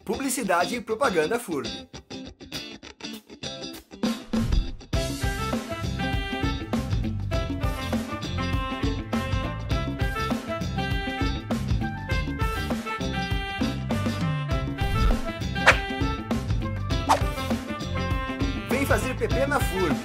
Publicidade e Propaganda FURB. Vem fazer PP na FURB.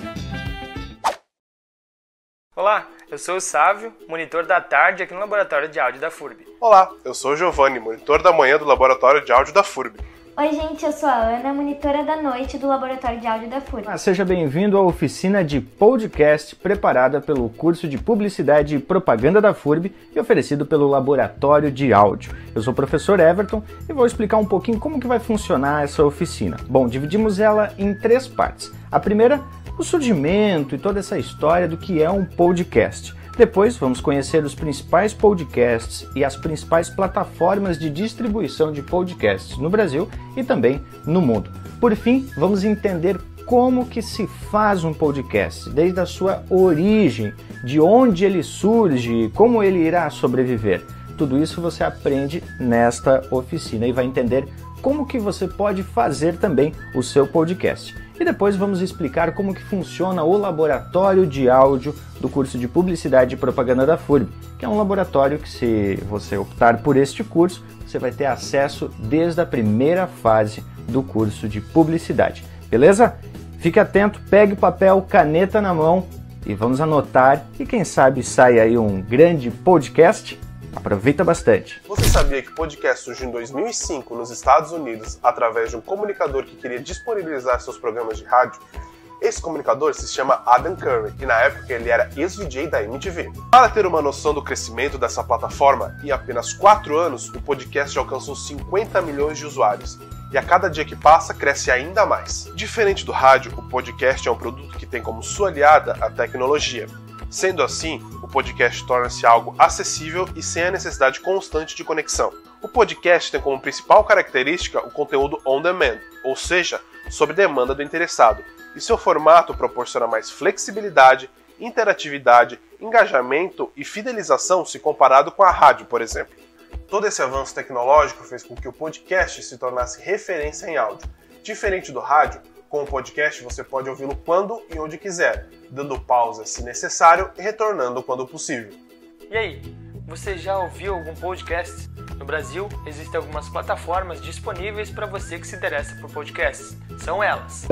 Olá, eu sou o Sávio, monitor da tarde aqui no Laboratório de Áudio da FURB. Olá, eu sou o Giovanni, monitor da manhã do Laboratório de Áudio da FURB. Oi gente, eu sou a Ana, monitora da noite do Laboratório de Áudio da FURB. Seja bem-vindo à oficina de podcast preparada pelo curso de Publicidade e Propaganda da FURB e oferecido pelo Laboratório de Áudio. Eu sou o professor Everton e vou explicar um pouquinho como que vai funcionar essa oficina. Bom, dividimos ela em 3 partes. A primeira, o surgimento e toda essa história do que é um podcast. Depois, vamos conhecer os principais podcasts e as principais plataformas de distribuição de podcasts no Brasil e também no mundo. Por fim, vamos entender como que se faz um podcast, desde a sua origem, de onde ele surge, como ele irá sobreviver. Tudo isso você aprende nesta oficina e vai entender como que você pode fazer também o seu podcast. E depois vamos explicar como que funciona o laboratório de áudio do curso de Publicidade e Propaganda da FURB, que é um laboratório que, se você optar por este curso, você vai ter acesso desde a primeira fase do curso de Publicidade. Beleza? Fique atento, pegue papel, caneta na mão e vamos anotar e quem sabe sai aí um grande podcast. Aproveita bastante. Você sabia que o podcast surgiu em 2005 nos Estados Unidos através de um comunicador que queria disponibilizar seus programas de rádio? Esse comunicador se chama Adam Curry e na época ele era ex-VJ da MTV. Para ter uma noção do crescimento dessa plataforma, em apenas 4 anos o podcast já alcançou 50 milhões de usuários e a cada dia que passa cresce ainda mais. Diferente do rádio, o podcast é um produto que tem como sua aliada a tecnologia. Sendo assim, o podcast torna-se algo acessível e sem a necessidade constante de conexão. O podcast tem como principal característica o conteúdo on demand, ou seja, sob demanda do interessado, e seu formato proporciona mais flexibilidade, interatividade, engajamento e fidelização se comparado com a rádio, por exemplo. Todo esse avanço tecnológico fez com que o podcast se tornasse referência em áudio. Diferente do rádio, com o podcast você pode ouvi-lo quando e onde quiser, dando pausa se necessário e retornando quando possível. E aí, você já ouviu algum podcast? No Brasil, existem algumas plataformas disponíveis para você que se interessa por podcasts. São elas.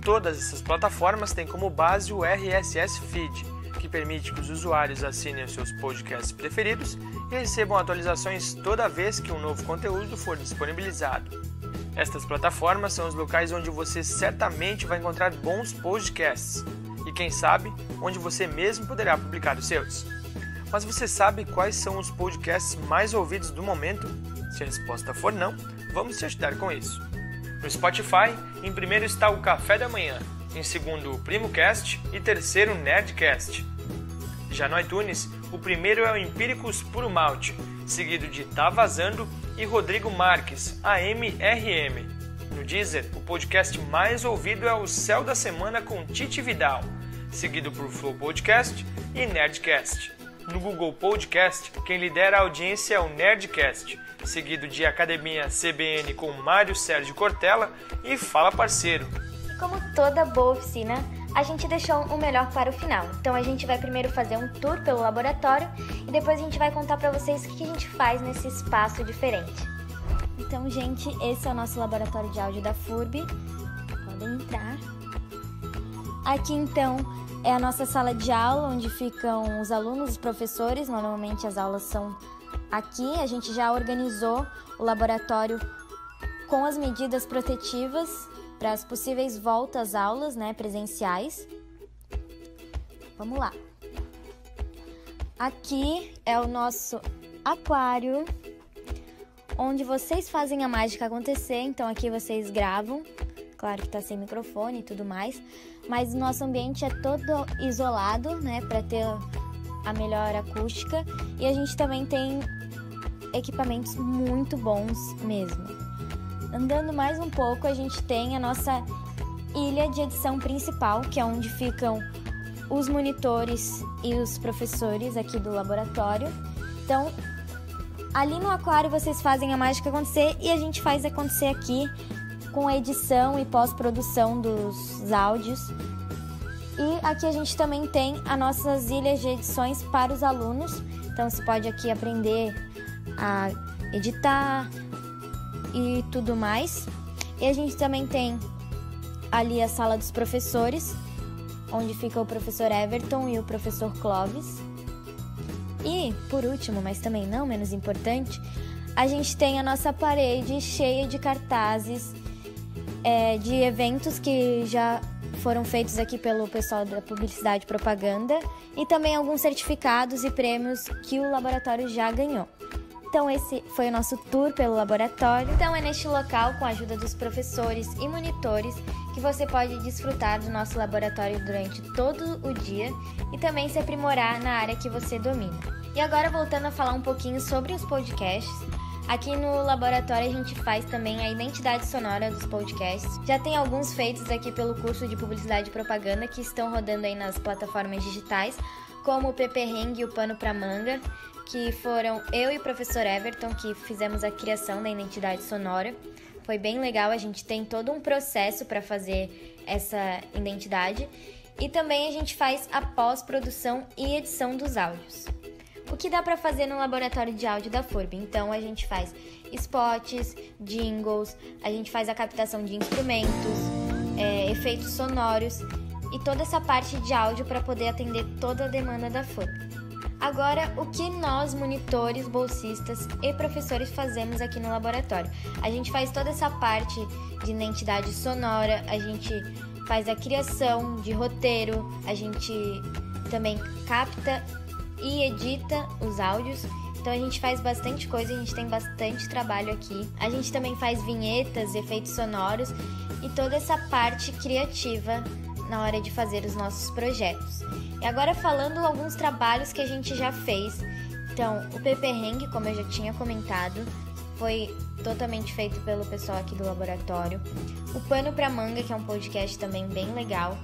Todas essas plataformas têm como base o RSS Feed, que permite que os usuários assinem os seus podcasts preferidos e recebam atualizações toda vez que um novo conteúdo for disponibilizado. Estas plataformas são os locais onde você certamente vai encontrar bons podcasts e, quem sabe, onde você mesmo poderá publicar os seus. Mas você sabe quais são os podcasts mais ouvidos do momento? Se a resposta for não, vamos te ajudar com isso. No Spotify, em primeiro está o Café da Manhã, em segundo o PrimoCast e terceiro o Nerdcast. Já no iTunes, o primeiro é o Empíricos Puro Malte, seguido de Tá Vazando e Rodrigo Marques, AMRM. No Deezer, o podcast mais ouvido é o Céu da Semana com Titi Vidal, seguido por Flow Podcast e Nerdcast. No Google Podcast, quem lidera a audiência é o Nerdcast, seguido de Academia CBN com Mário Sérgio Cortella e Fala Parceiro. E como toda boa oficina, a gente deixou o melhor para o final. Então a gente vai primeiro fazer um tour pelo laboratório e depois a gente vai contar para vocês o que a gente faz nesse espaço diferente. Então, gente, esse é o nosso laboratório de áudio da FURB. Podem entrar. Aqui, então, é a nossa sala de aula, onde ficam os alunos, os professores. Normalmente as aulas são aqui. A gente já organizou o laboratório com as medidas protetivas para as possíveis voltas às aulas, né, presenciais. Vamos lá. Aqui é o nosso aquário, onde vocês fazem a mágica acontecer. Então aqui vocês gravam, claro que tá sem microfone e tudo mais, mas o nosso ambiente é todo isolado, né, para ter a melhor acústica. E a gente também tem equipamentos muito bons mesmo. Andando mais um pouco, a gente tem a nossa ilha de edição principal, que é onde ficam os monitores e os professores aqui do laboratório. Então, Ali no aquário vocês fazem a mágica acontecer e a gente faz acontecer aqui com edição e pós-produção dos áudios. E aqui a gente também tem as nossas ilhas de edições para os alunos. Então você pode aqui aprender a editar e tudo mais. E a gente também tem ali a sala dos professores, onde fica o professor Everton e o professor Clóvis. E, por último, mas também não menos importante, a gente tem a nossa parede cheia de cartazes de eventos que já foram feitos aqui pelo pessoal da Publicidade e Propaganda e também alguns certificados e prêmios que o laboratório já ganhou. Então esse foi o nosso tour pelo laboratório. Então é neste local, com a ajuda dos professores e monitores, que você pode desfrutar do nosso laboratório durante todo o dia e também se aprimorar na área que você domina. E agora voltando a falar um pouquinho sobre os podcasts, aqui no laboratório a gente faz também a identidade sonora dos podcasts. Já tem alguns feitos aqui pelo curso de Publicidade e Propaganda que estão rodando aí nas plataformas digitais, como o Peperrengue e o Pano pra Manga, que foram eu e o professor Everton que fizemos a criação da identidade sonora. Foi bem legal, a gente tem todo um processo para fazer essa identidade e também a gente faz a pós-produção e edição dos áudios. O que dá para fazer no laboratório de áudio da FURB? Então a gente faz spots, jingles, a gente faz a captação de instrumentos, efeitos sonoros e toda essa parte de áudio para poder atender toda a demanda da FURB. Agora, o que nós, monitores, bolsistas e professores fazemos aqui no laboratório? A gente faz toda essa parte de identidade sonora, a gente faz a criação de roteiro, a gente também capta e edita os áudios. Então a gente faz bastante coisa, a gente tem bastante trabalho aqui. A gente também faz vinhetas, efeitos sonoros e toda essa parte criativa na hora de fazer os nossos projetos. E agora falando alguns trabalhos que a gente já fez. Então, o Peperrengue, como eu já tinha comentado, foi totalmente feito pelo pessoal aqui do laboratório. O Pano pra Manga, que é um podcast também bem legal.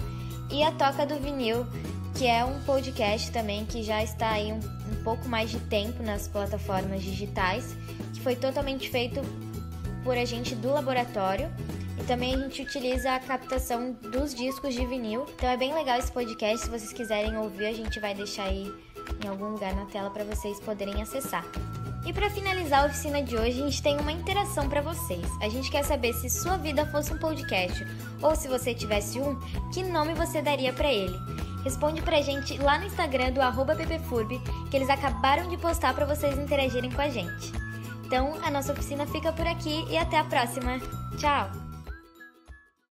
E a Toca do Vinil, que é um podcast também que já está aí um pouco mais de tempo nas plataformas digitais, que foi totalmente feito por a gente do laboratório. E também a gente utiliza a captação dos discos de vinil. Então é bem legal esse podcast, se vocês quiserem ouvir, a gente vai deixar aí em algum lugar na tela para vocês poderem acessar. E para finalizar a oficina de hoje, a gente tem uma interação para vocês. A gente quer saber se sua vida fosse um podcast, ou se você tivesse um, que nome você daria para ele? Responde pra gente lá no Instagram do @ppfurb, que eles acabaram de postar para vocês interagirem com a gente. Então, a nossa oficina fica por aqui e até a próxima. Tchau!